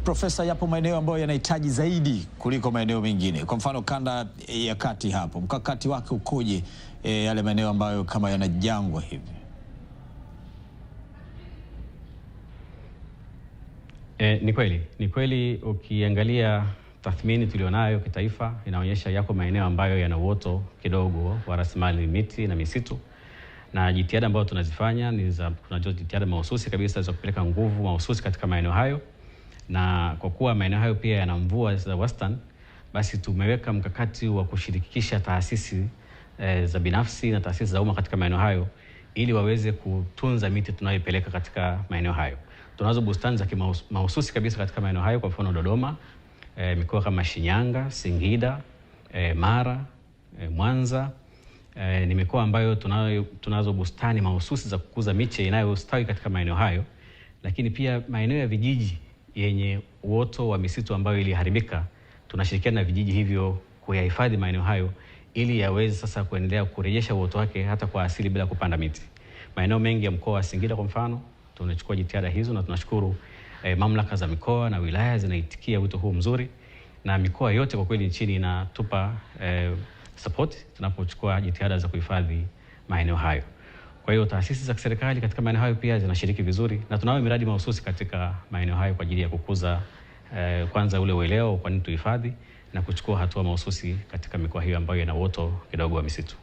Profesa, yapo maeneo ambayo yanahitaji zaidi kuliko maeneo mengine. Kwa mfano kanda ya kati hapo, mkakati wake ukoje yale maeneo ambayo kama yanajangwa hivi? Ni kweli ukiangalia tathmini tulionayo kitaifa inaonyesha yako maeneo ambayo yana uoto kidogo wa rasilimali miti na misitu, na jitihada ambazo tunazifanya ni tunajua jitihada mahususi kabisa za kupeleka nguvu mahususi katika maeneo hayo, na kwa kuwa maeneo hayo pia yana mvua za wastani, basi tumeweka mkakati wa kushirikisha taasisi za binafsi na taasisi za umma katika maeneo hayo ili waweze kutunza miti tunayoipeleka katika maeneo hayo. Tunazo bustani za mahususi kabisa katika maeneo hayo, kwa mfano Dodoma, mikoa kama Shinyanga, Singida, Mara, Mwanza. Ni mikoa ambayo tunazo bustani mahususi za kukuza miche inayostawi katika maeneo hayo, lakini pia maeneo ya vijiji yenye uoto wa misitu ambayo iliharibika, tunashirikiana na vijiji hivyo kuyahifadhi maeneo hayo ili yaweze sasa kuendelea kurejesha uoto wake hata kwa asili bila kupanda miti. Maeneo mengi ya mkoa wa Singida kwa mfano, tunachukua jitihada hizo na tunashukuru mamlaka za mikoa na wilaya zinaitikia wito huu mzuri, na mikoa yote kwa kweli nchini inatupa support tunapochukua jitihada za kuhifadhi maeneo hayo. Kwa hiyo taasisi za serikali katika maeneo hayo pia zinashiriki vizuri, na tunao miradi mahususi katika maeneo hayo kwa ajili ya kukuza kwanza ule uelewa kwa nini tuhifadhi na kuchukua hatua mahususi katika mikoa hiyo ambayo ina uoto kidogo wa misitu.